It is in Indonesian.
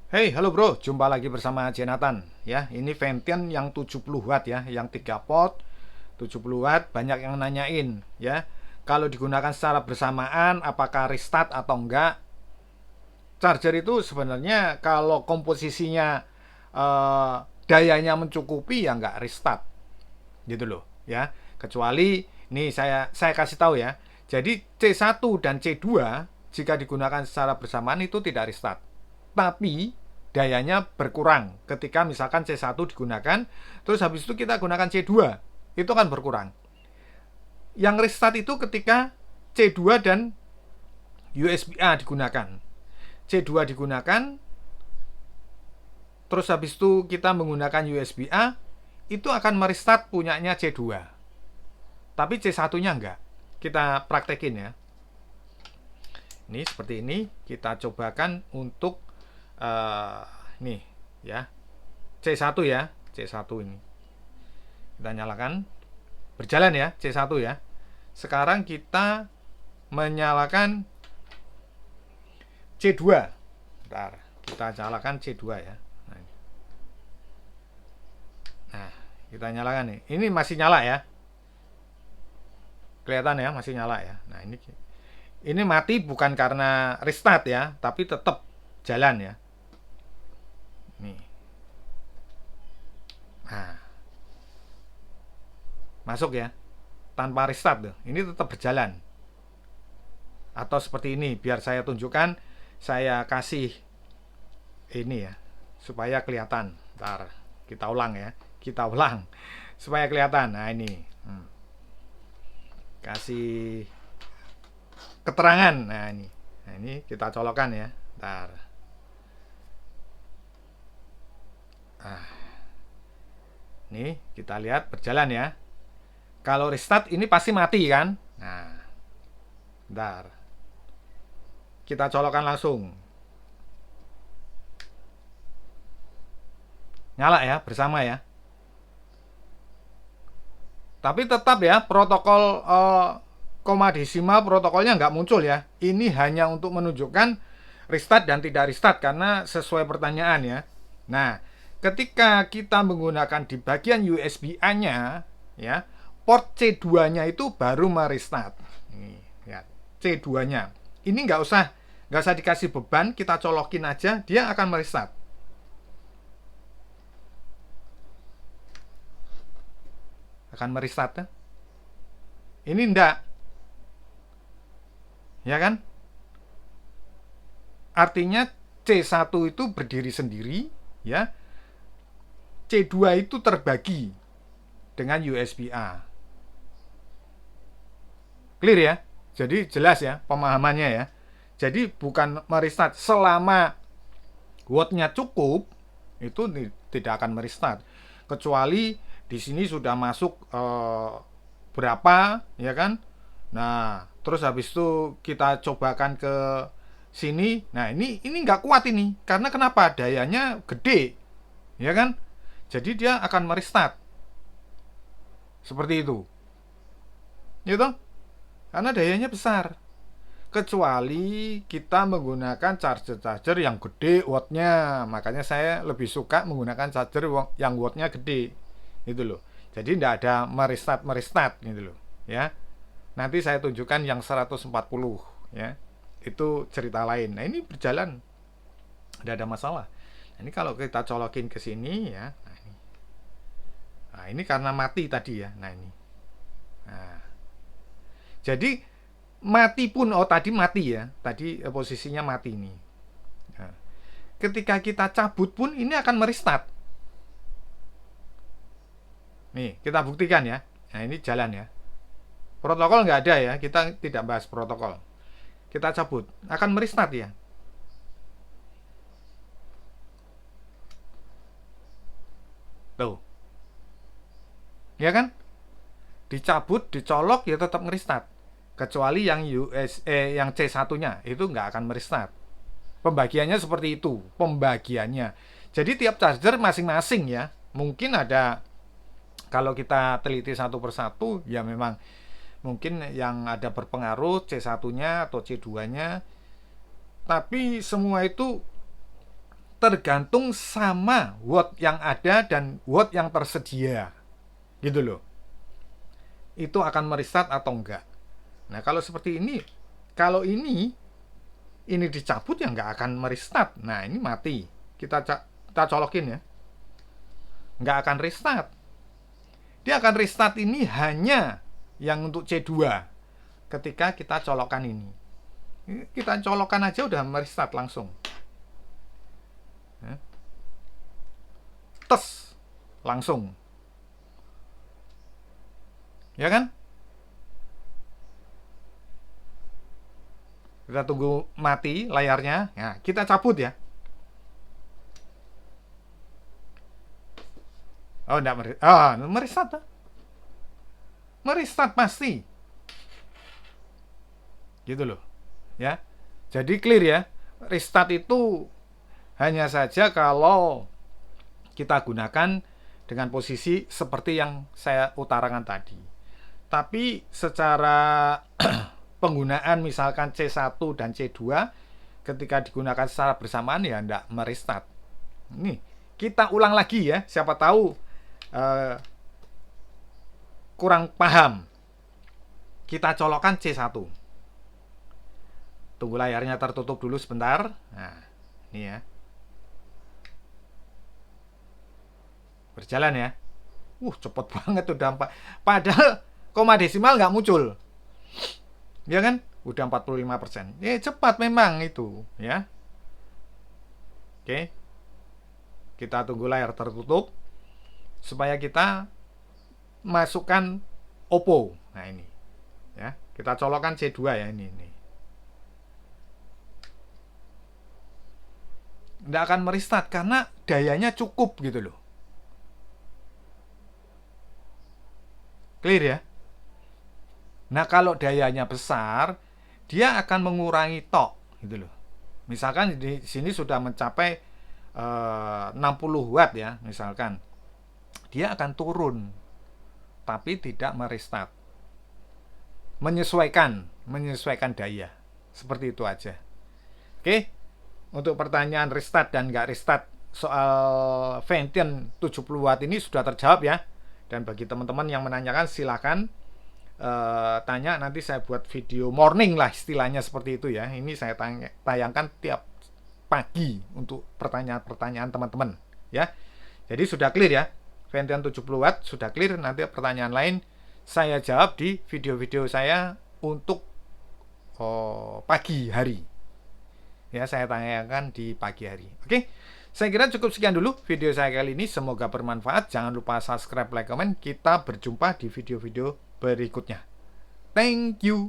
Hey, halo bro, jumpa lagi bersama Jonathan. Ya, ini Ventian yang 70 watt ya, yang 3 pot 70 watt. Banyak yang nanyain ya, kalau digunakan secara bersamaan apakah restart atau enggak. Charger itu sebenarnya kalau komposisinya eh, dayanya mencukupi ya enggak restart gitu loh ya. Kecuali nih saya kasih tahu ya. Jadi C1 dan C2 jika digunakan secara bersamaan itu tidak restart. Tapi dayanya berkurang ketika misalkan C1 digunakan terus habis itu kita gunakan C2 itu kan berkurang. Yang restart itu ketika C2 dan USB-A digunakan. C2 digunakan terus habis itu kita menggunakan USB-A itu akan merestart punyanya C2. Tapi C1-nya enggak. Kita praktekin ya. Ini seperti ini kita cobakan untuk uh, nih ya. C1 ya, C1 ini. Kita nyalakan. Berjalan ya, C1 ya. Sekarang kita menyalakan C2. Bentar, kita nyalakan C2 ya. Nah, kita nyalakan nih. Ini masih nyala ya. Kelihatan ya, masih nyala ya. Nah, ini mati bukan karena restart ya, tapi tetap jalan ya. Nih. Nah, masuk ya. Tanpa restart tuh. Ini tetap berjalan. Atau seperti ini, biar saya tunjukkan, saya kasih ini ya, supaya kelihatan. Ntar kita ulang ya. Kita ulang supaya kelihatan. Nah, ini. Kasih keterangan. Nah ini kita colokkan ya. Ntar. Ah, nih kita lihat berjalan ya. Kalau restart ini pasti mati kan? Nah, ntar kita colokkan langsung. Nyala ya bersama ya. Tapi tetap ya protokol koma desimal protokolnya nggak muncul ya. Ini hanya untuk menunjukkan restart dan tidak restart karena sesuai pertanyaan ya. Nah, ketika kita menggunakan di bagian USB-A-nya ya, port C2-nya itu baru merestart. Ini ya, C2-nya. Ini nggak usah dikasih beban, kita colokin aja, dia akan merestart. Akan merestart ya. Ini enggak, ya kan? Artinya C1 itu berdiri sendiri, ya. C2 itu terbagi dengan USB-A. Clear ya? Jadi jelas ya pemahamannya ya. Jadi bukan merestart selama wattnya cukup itu tidak akan merestart kecuali di sini sudah masuk berapa ya kan. Nah terus habis itu kita cobakan ke sini. Nah ini nggak kuat ini karena kenapa, dayanya gede ya kan, jadi dia akan merestart seperti itu gitu karena dayanya besar. Kecuali kita menggunakan charger yang gede wattnya, makanya saya lebih suka menggunakan charger yang wattnya gede gitu loh. Jadi tidak ada merestart gitu loh ya. Nanti saya tunjukkan yang 140 ya, itu cerita lain. Nah ini berjalan, tidak ada masalah. Nah, ini kalau kita colokin ke sini ya, nah ini karena mati tadi ya. Nah ini, nah jadi mati pun, oh tadi mati ya, tadi posisinya mati nih. Nah, ketika kita cabut pun ini akan merestart. Nih kita buktikan ya. Nah ini jalan ya. Protokol nggak ada ya, kita tidak bahas protokol. Kita cabut, akan merestart ya. Tuh, ya kan? Dicabut, dicolok ya tetap merestart. Kecuali yang yang C1-nya itu nggak akan merestart. Pembagiannya seperti itu, pembagiannya. Jadi tiap charger masing-masing ya. Mungkin ada, kalau kita teliti satu persatu ya memang mungkin yang ada berpengaruh C1-nya atau C2-nya. Tapi semua itu tergantung sama watt yang ada dan watt yang tersedia. Gitu loh. Itu akan merestart atau enggak. Nah, kalau seperti ini, kalau ini dicabut ya nggak akan merestart. Nah, ini mati. Kita colokin ya. Nggak akan restart. Dia akan restart ini hanya yang untuk C2 ketika kita colokkan ini. Kita colokkan aja udah merestart langsung. Tes langsung. Ya kan? Kita tunggu mati layarnya. Nah, kita cabut ya. Oh, enggak merestart. Merestart pasti. Gitu loh. Ya. Jadi clear ya. Restart itu hanya saja kalau kita gunakan dengan posisi seperti yang saya utarakan tadi. Tapi secara penggunaan misalkan C1 dan C2 ketika digunakan secara bersamaan ya enggak merestart. Nih, kita ulang lagi ya. Siapa tahu kurang paham. Kita colokkan C1. Tunggu layarnya tertutup dulu sebentar. Nah, ini ya. Berjalan ya. Cepet banget udah 4. Padahal koma desimal nggak muncul. Ya kan? Udah 45%. Cepat memang itu, ya. Oke. Kita tunggu layar tertutup supaya kita masukkan Oppo. Nah, ini. Ya, kita colokkan C2 ya ini. Nggak akan merestart karena dayanya cukup gitu loh. Clear ya? Nah, kalau dayanya besar, dia akan mengurangi tok gitu loh. Misalkan di sini sudah mencapai 60 watt ya, misalkan. Dia akan turun tapi tidak merestart. Menyesuaikan daya. Seperti itu aja. Oke. Untuk pertanyaan restart dan nggak restart soal Vention 70 watt ini sudah terjawab ya. Dan bagi teman-teman yang menanyakan silakan tanya, nanti saya buat video morning lah istilahnya seperti itu ya. Ini saya tayangkan tiap pagi untuk pertanyaan-pertanyaan teman-teman ya. Jadi sudah clear ya. Vention 70 watt sudah clear. Nanti pertanyaan lain saya jawab di video-video saya untuk pagi hari. Ya, saya tayangkan di pagi hari. Oke. Saya kira cukup sekian dulu video saya kali ini. Semoga bermanfaat. Jangan lupa subscribe, like, comment. Kita berjumpa di video-video berikutnya. Thank you.